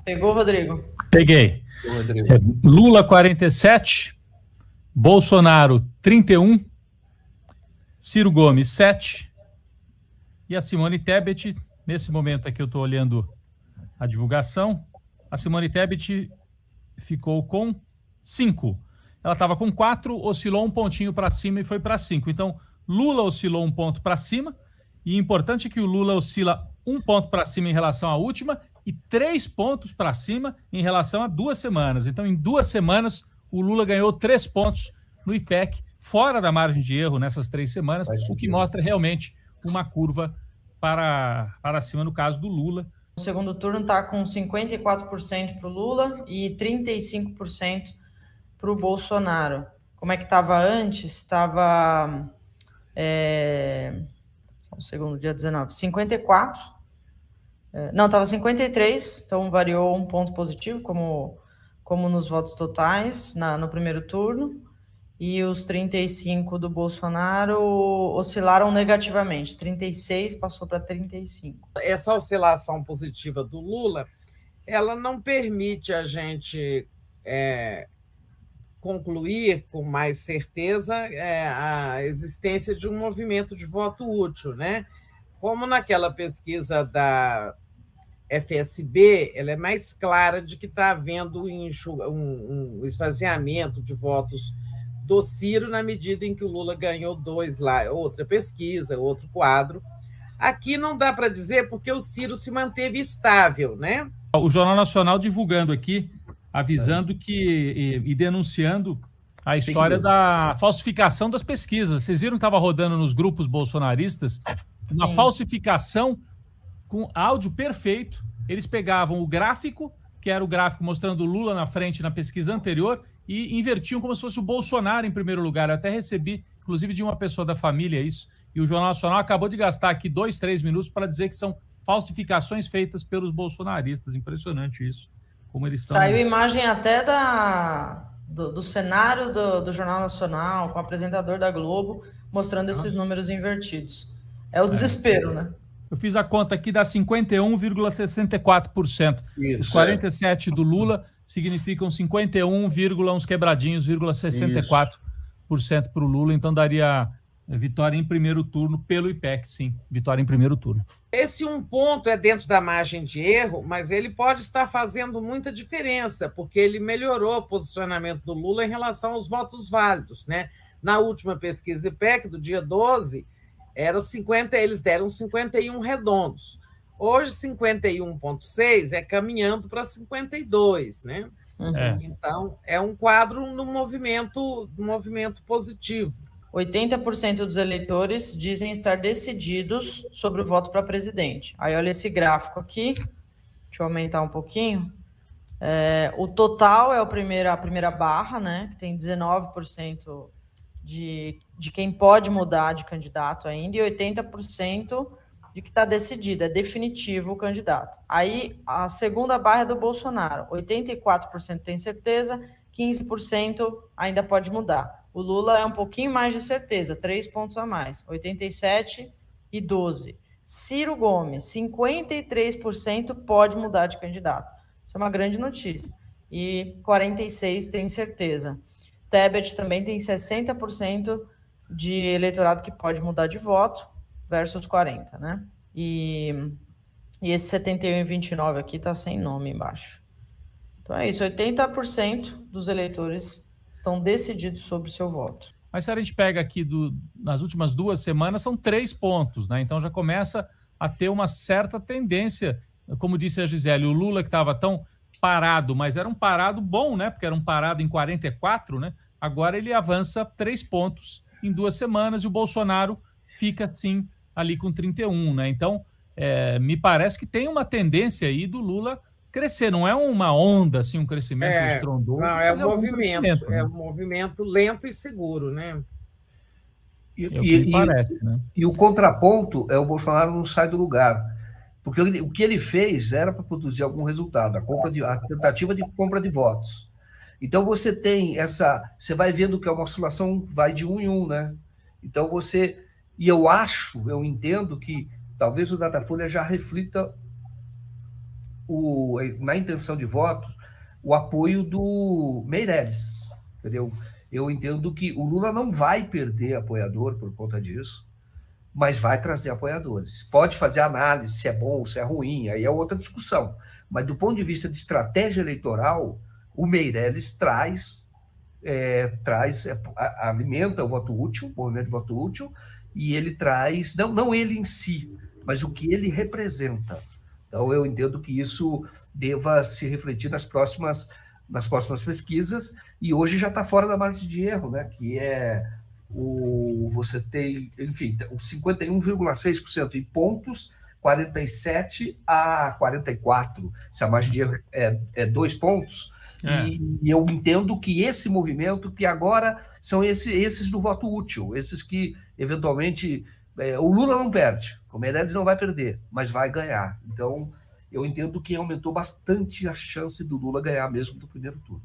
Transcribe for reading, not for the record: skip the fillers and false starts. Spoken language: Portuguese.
Pegou, Rodrigo? Peguei. Rodrigo. Lula 47, Bolsonaro 31, Ciro Gomes 7 e a Simone Tebet, nesse momento aqui eu estou olhando a divulgação, a Simone Tebet ficou com 5. Ela estava com 4, oscilou um pontinho para cima e foi para 5. Então, Lula oscilou um ponto para cima, e importante é que o Lula oscila um ponto para cima em relação à última e 3 pontos para cima em relação a 2 semanas. Então, em 2 semanas, o Lula ganhou 3 pontos no IPEC, fora da margem de erro nessas 3 semanas, o que mostra realmente uma curva para cima no caso do Lula. O segundo turno está com 54% para o Lula e 35% para o Bolsonaro. Como é que estava antes? Estava... o segundo dia 19, 54. Não, estava 53, então variou um ponto positivo, como nos votos totais no primeiro turno. E os 35 do Bolsonaro oscilaram negativamente. 36 passou para 35. Essa oscilação positiva do Lula, ela não permite a gente concluir com mais certeza a existência de um movimento de voto útil, né? Como naquela pesquisa da FSB, ela é mais clara de que está havendo um esvaziamento de votos do Ciro na medida em que o Lula ganhou 2 lá, outra pesquisa, outro quadro. Aqui não dá para dizer porque o Ciro se manteve estável, né? O Jornal Nacional divulgando aqui, avisando que e denunciando a história da falsificação das pesquisas. Vocês viram que estava rodando nos grupos bolsonaristas uma falsificação com áudio perfeito. Eles pegavam o gráfico, que era o gráfico mostrando o Lula na frente na pesquisa anterior, e invertiam como se fosse o Bolsonaro em primeiro lugar. Eu até recebi, inclusive, de uma pessoa da família isso, e o Jornal Nacional acabou de gastar aqui 2, 3 minutos para dizer que são falsificações feitas pelos bolsonaristas. Impressionante isso, como eles estão... Saiu imagem até do cenário do Jornal Nacional, com o apresentador da Globo, mostrando esses números invertidos. É o desespero, né? Eu fiz a conta aqui, dá 51,64%. Os 47% do Lula significam 51, uns quebradinhos, 64% para o Lula. Então daria vitória em primeiro turno pelo IPEC, sim. Vitória em primeiro turno. Esse um ponto é dentro da margem de erro, mas ele pode estar fazendo muita diferença, porque ele melhorou o posicionamento do Lula em relação aos votos válidos, né? Na última pesquisa IPEC, do dia 12, eles deram 51 redondos. Hoje, 51,6 é caminhando para 52, né? Então, é um quadro no movimento positivo. 80% dos eleitores dizem estar decididos sobre o voto para presidente. Aí, olha esse gráfico aqui. Deixa eu aumentar um pouquinho. O total é a primeira barra, né? Que tem 19% de quem pode mudar de candidato ainda, e 80% de que está decidido, é definitivo o candidato. Aí, a segunda barra é do Bolsonaro. 84% tem certeza, 15% ainda pode mudar. O Lula é um pouquinho mais de certeza, 3 pontos a mais, 87 e 12. Ciro Gomes, 53% pode mudar de candidato. Isso é uma grande notícia. E 46% tem certeza. Tebet também tem 60% de eleitorado que pode mudar de voto, versus 40%, né? E esse 71 e 29 aqui está sem nome embaixo. Então é isso, 80% dos eleitores estão decididos sobre o seu voto. Mas se a gente pega aqui nas últimas 2 semanas, são 3 pontos, né? Então já começa a ter uma certa tendência, como disse a Gisele, o Lula que estava tão parado, mas era um parado bom, né? Porque era um parado em 44, né? Agora ele avança 3 pontos em 2 semanas e o Bolsonaro fica, sim, ali com 31, né? Então, me parece que tem uma tendência aí do Lula crescer. Não é uma onda, assim, um crescimento estrondoso. Não, é um movimento. É um movimento lento e seguro, né? Parece, né? E o contraponto é o Bolsonaro não sai do lugar. Porque o que ele fez era para produzir algum resultado, a tentativa de compra de votos. Então você tem você vai vendo que é uma oscilação, vai de 1 em 1, né? Então e eu entendo que talvez o Datafolha já reflita na intenção de votos, o apoio do Meirelles, entendeu? Eu entendo que o Lula não vai perder apoiador por conta disso, mas vai trazer apoiadores. Pode fazer análise se é bom ou se é ruim, aí é outra discussão. Mas do ponto de vista de estratégia eleitoral, o Meirelles alimenta o voto útil, o movimento de voto útil, e ele traz, não ele em si, mas o que ele representa. Então, eu entendo que isso deva se refletir nas próximas pesquisas, e hoje já está fora da margem de erro, né? Que é você tem, enfim, os 51,6% em pontos, 47 a 44, se a margem de erro é 2 pontos. E eu entendo que esse movimento, que agora são esses do voto útil, esses que, eventualmente, o Lula não perde, o Meirelles não vai perder, mas vai ganhar. Então, eu entendo que aumentou bastante a chance do Lula ganhar mesmo do primeiro turno.